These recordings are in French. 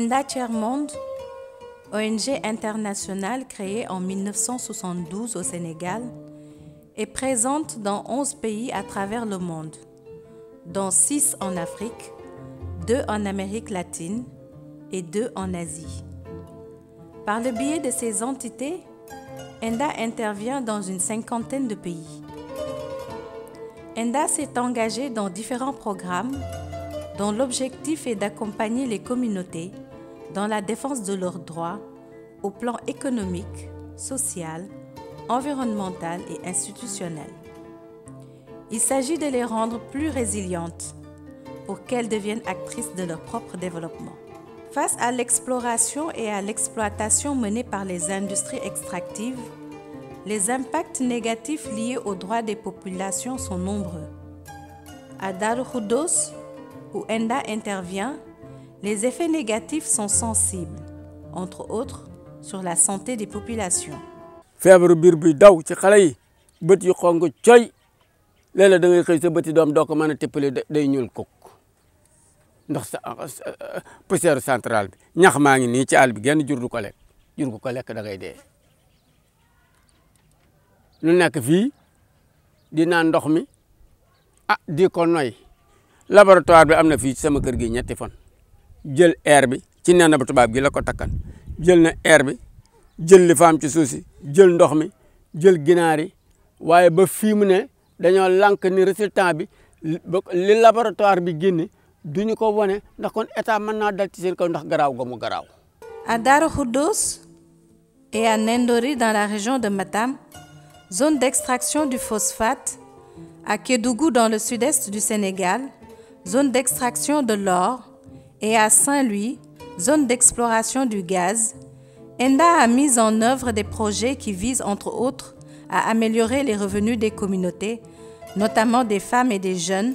Enda Tiers-Monde, ONG internationale créée en 1972 au Sénégal, est présente dans 11 pays à travers le monde, dont 6 en Afrique, 2 en Amérique latine et 2 en Asie. Par le biais de ces entités, Enda intervient dans une cinquantaine de pays. Enda s'est engagé dans différents programmes dont l'objectif est d'accompagner les communautés dans la défense de leurs droits au plan économique, social, environnemental et institutionnel. Il s'agit de les rendre plus résilientes pour qu'elles deviennent actrices de leur propre développement. Face à l'exploration et à l'exploitation menée par les industries extractives, les impacts négatifs liés aux droits des populations sont nombreux. À Darou Khoudoss, où Enda intervient, les effets négatifs sont sensibles, entre autres sur la santé des populations. feebaru biir bi daw ci xale yi bët yu xong coy léeg-léeg da ngay xëy sa bëti doom doo ko mën a téppale day ñuul kukk ndax poussière centrale bi ñax maa ngi nii ci àll bi genn jur du ko lekk jur gu ko lekk da ngay dee. ñu nekk fii di naan ndox mi di ko noy laboratoire bi am na fii ci sama kër gi ñetti fan jël air bi ci nen bu tubaab gi la ko takkan jël na air bi jël li faam ci suuf si jël ndox mi jël ginaar yi waaye ba fii mu ne dañoo lànk ni résultat bi li laboratoire bi génne duñu ko wone ndax kon état mën naa dal ci seen kaw ndax garaaw ga mu garaaw. À Darou Khoudoss et à Nendori dans la région de Matam, zone d'extraction du phosphate, à Kédougou dans le sud-est du Sénégal, zone d'extraction de l'or, et à Saint-Louis, zone d'exploration du gaz, Enda a mis en œuvre des projets qui visent entre autres à améliorer les revenus des communautés, notamment des femmes et des jeunes,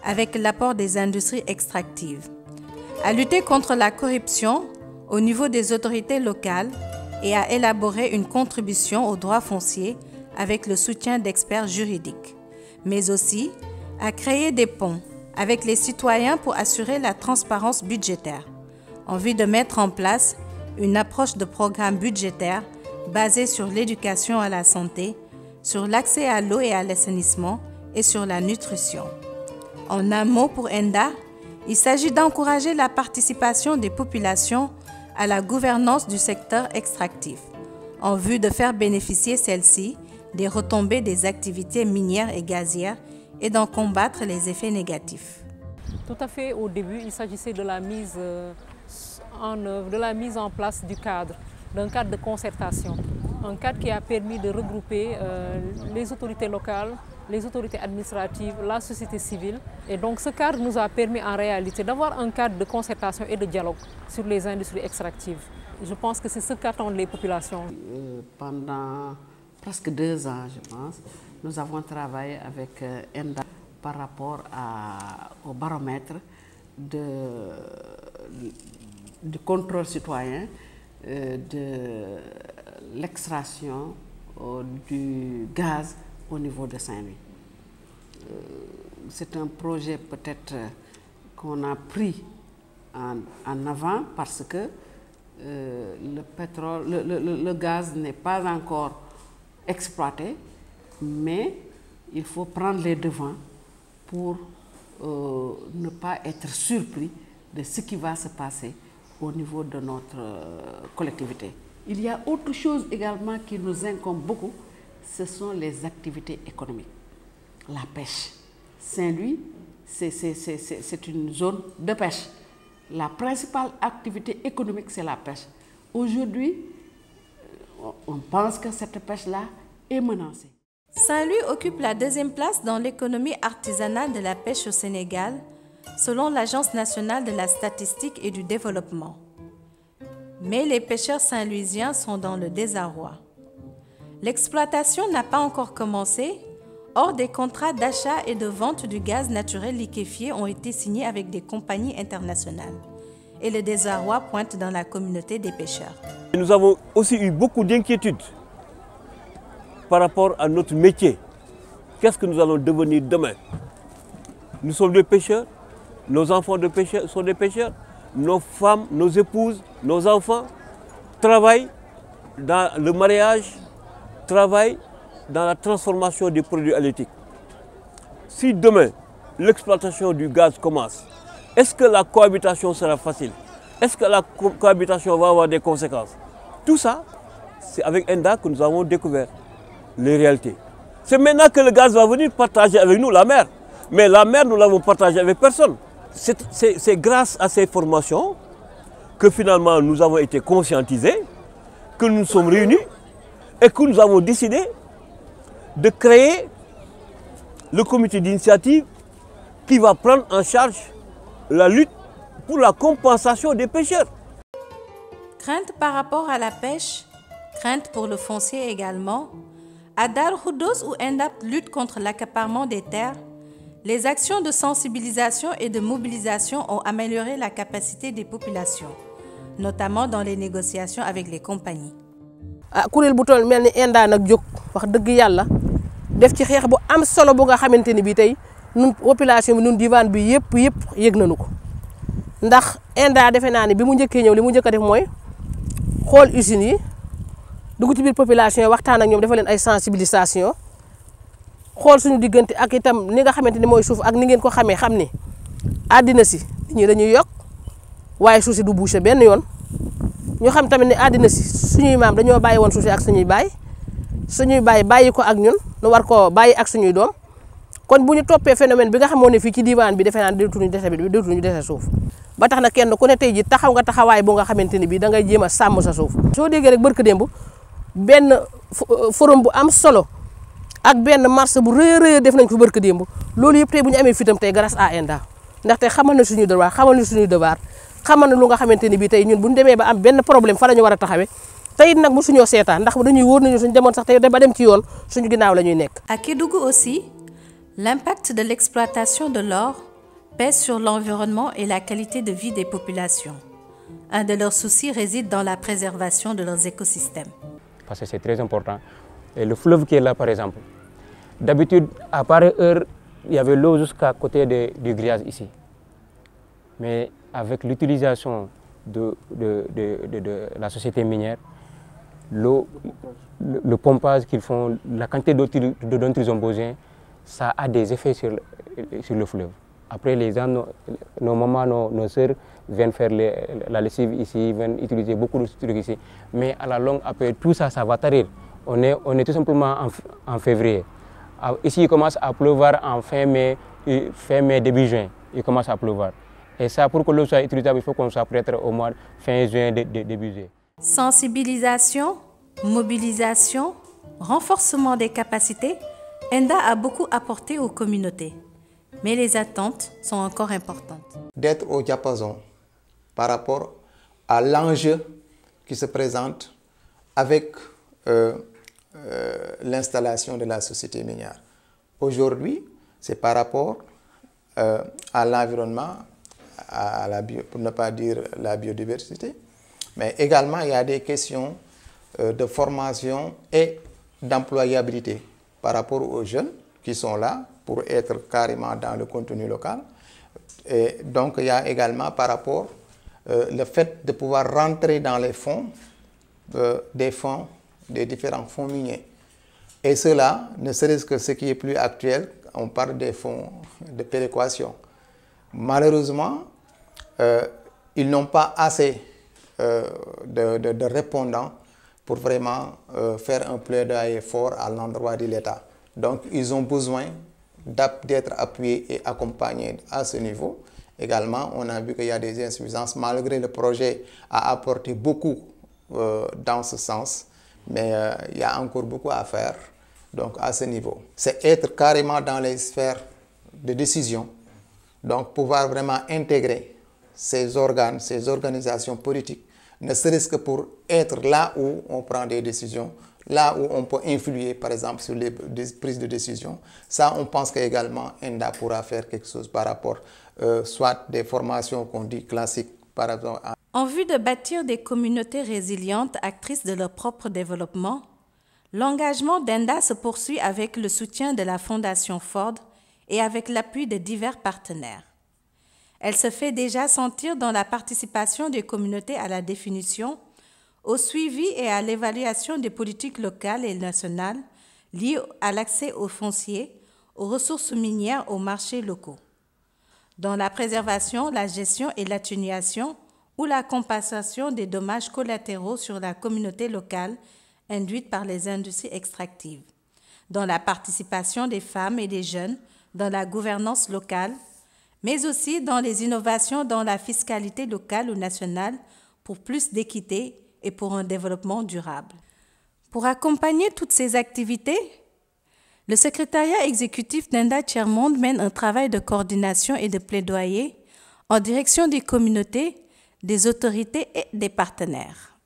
avec l'apport des industries extractives, à lutter contre la corruption au niveau des autorités locales et à élaborer une contribution aux droits fonciers avec le soutien d'experts juridiques, mais aussi à créer des ponts avec les citoyens pour assurer la transparence budgétaire, en vue de mettre en place une approche de programme budgétaire basée sur l'éducation à la santé, sur l'accès à l'eau et à l'assainissement et sur la nutrition. En un mot pour Enda, il s'agit d'encourager la participation des populations à la gouvernance du secteur extractif, en vue de faire bénéficier celles-ci des retombées des activités minières et gazières et d'en combattre les effets négatifs. Tout à fait, au début, il s'agissait de la mise en œuvre, de la mise en place du cadre, d'un cadre de concertation, un cadre qui a permis de regrouper les autorités locales, les autorités administratives, la société civile. Et donc ce cadre nous a permis en réalité d'avoir un cadre de concertation et de dialogue sur les industries extractives. Je pense que c'est ce qu'attendent les populations. Pendant presque 2 ans, je pense, nous avons travaillé avec Enda par rapport au baromètre du contrôle citoyen de l'extraction du gaz au niveau de Saint-Louis. C'est un projet peut-être qu'on a pris en avant parce que le gaz n'est pas encore exploité, mais il faut prendre les devants pour ne pas être surpris de ce qui va se passer au niveau de notre collectivité. Il y a autre chose également qui nous incombe beaucoup, ce sont les activités économiques. La pêche. Saint-Louis, c'est une zone de pêche. La principale activité économique, c'est la pêche. Aujourd'hui, on pense que cette pêche-là est menacée. Saint-Louis occupe la 2e place dans l'économie artisanale de la pêche au Sénégal, selon l'Agence nationale de la statistique et du développement. Mais les pêcheurs saint-louisiens sont dans le désarroi. L'exploitation n'a pas encore commencé. Or, des contrats d'achat et de vente du gaz naturel liquéfié ont été signés avec des compagnies internationales. Et le désarroi pointe dans la communauté des pêcheurs. Nous avons aussi eu beaucoup d'inquiétudes par rapport à notre métier. Qu'est-ce que nous allons devenir demain? Nous sommes des pêcheurs, nos enfants de pêcheurs sont des pêcheurs, nos femmes, nos épouses, nos enfants travaillent dans le mariage, travaillent dans la transformation des produits halieutiques. Si demain, l'exploitation du gaz commence, est-ce que la cohabitation sera facile? Est-ce que la cohabitation va avoir des conséquences? Tout ça, c'est avec ENDA que nous avons découvert les réalités. C'est maintenant que le gaz va venir partager avec nous la mer. Mais la mer, nous l'avons partagée avec personne. C'est grâce à ces formations que finalement nous avons été conscientisés, que nous nous sommes réunis et que nous avons décidé de créer le comité d'initiative qui va prendre en charge la lutte pour la compensation des pêcheurs. Crainte par rapport à la pêche, crainte pour le foncier également. À Darou Khoudoss, où ENDAP lutte contre l'accaparement des terres, les actions de sensibilisation et de mobilisation ont amélioré la capacité des populations, notamment dans les négociations avec les compagnies. kuréel bu toll mel ni ENDA nag jóg wax dëgg yàlla def ci xeex bu am solo bu nga xamante ni bii tey ñun population bi ñun diwaan bi yëpp yëg nañu ko ndax ENDA defe naa ne bi mu njëkkee ñëw li mu njëkk a def mooy xool usines yi dugg ci biir population yi waxtaan ak ñoom dafa leen ay sensibilisation xool suñu diggante ak itam ni nga xamante ni mooy suuf ak ni ngeen ko xamee xam ni àddina si nit ñi dañuy yokk waaye suuf si du bouché benn yoon ñu xam tamit ne àddina si suñuy maam dañoo bàyyi woon suuf si ak suñuy baay bàyyi ko ak ñun nu war koo bàyyi ak suñuy doom kon bu ñu toppee phénomène bi nga xamoon ne fii ci diwaan bi defe naa dootuñu dese suuf ba tax na kenn ku ne tey ji taxaw nga taxawaay bu nga xamante ni bii da ngay jéem a sàmm sa suuf. soo déggee rek barka démb benn forum bu am solo ak benn marché bu rëy def nañ ko barka démb loolu yëpp tey bu ñu amee fitam tey grâce à ENDA ndaxte xamal na suñuy devoir xamal na lu nga xamante ni bii tey ñun bu ñu demee ba am benn problème fa la ñu war a taxawee tey nag bu suñoo seetaan ndax dañuy wóor nañu suñu demoon sax tey ba dem ci yoon suñu ginnaaw la ñuy nekk. À Kédougou aussi, l'impact de l'exploitation de l'or pèse sur l'environnement et la qualité de vie des populations. Un de leurs soucis réside dans la préservation de leurs écosystèmes. Parce que c'est très important. Et le fleuve qui est là, par exemple, d'habitude, à pareille heure, il y avait l'eau jusqu'à côté du grillage ici. Mais avec l'utilisation de la société minière, l'eau, le pompage qu'ils font, la quantité d'eau dont ils ont besoin, ça a des effets sur le fleuve. Après, les gens, nos mamans, nos sœurs viennent faire la lessive ici, viennent utiliser beaucoup de trucs ici. Mais à la longue, après tout ça, ça va tarir. On est tout simplement en février. Ici, il commence à pleuvoir en fin mai, début juin. Il commence à pleuvoir. Et ça, pour que l'eau soit utilisable, il faut qu'on soit prêt au mois fin juin, début juillet. Sensibilisation, mobilisation, renforcement des capacités, ENDA a beaucoup apporté aux communautés. Mais les attentes sont encore importantes. D'être au diapason par rapport à l'enjeu qui se présente avec l'installation de la société minière. Aujourd'hui, c'est par rapport à l'environnement, pour ne pas dire la biodiversité, mais également il y a des questions de formation et d'employabilité par rapport aux jeunes qui sont là pour être carrément dans le contenu local. Et donc il y a également par rapport le fait de pouvoir rentrer dans les fonds, des différents fonds miniers. Et cela, ne serait-ce que ce qui est plus actuel, on parle des fonds de péréquation. Malheureusement, ils n'ont pas assez de répondants pour vraiment faire un plaidoyer fort à l'endroit de l'État. Donc, ils ont besoin d'être appuyés et accompagnés à ce niveau. Également, on a vu qu'il y a des insuffisances, malgré le projet a apporté beaucoup dans ce sens, mais il y a encore beaucoup à faire donc, à ce niveau. C'est être carrément dans les sphères de décision, donc pouvoir vraiment intégrer ces organes, ces organisations politiques, ne serait-ce que pour être là où on prend des décisions, là où on peut influer, par exemple, sur les prises de décision. Ça, on pense qu'également, ENDA pourra faire quelque chose par rapport, soit des formations qu'on dit classiques, par rapport à... En vue de bâtir des communautés résilientes, actrices de leur propre développement, l'engagement d'ENDA se poursuit avec le soutien de la Fondation Ford et avec l'appui de divers partenaires. Elle se fait déjà sentir dans la participation des communautés à la définition, au suivi et à l'évaluation des politiques locales et nationales liées à l'accès aux fonciers, aux ressources minières, aux marchés locaux. Dans la préservation, la gestion et l'atténuation ou la compensation des dommages collatéraux sur la communauté locale induite par les industries extractives. Dans la participation des femmes et des jeunes dans la gouvernance locale, mais aussi dans les innovations dans la fiscalité locale ou nationale pour plus d'équité et pour un développement durable. Pour accompagner toutes ces activités, le secrétariat exécutif d'ENDA Tiers-Monde mène un travail de coordination et de plaidoyer en direction des communautés, des autorités et des partenaires.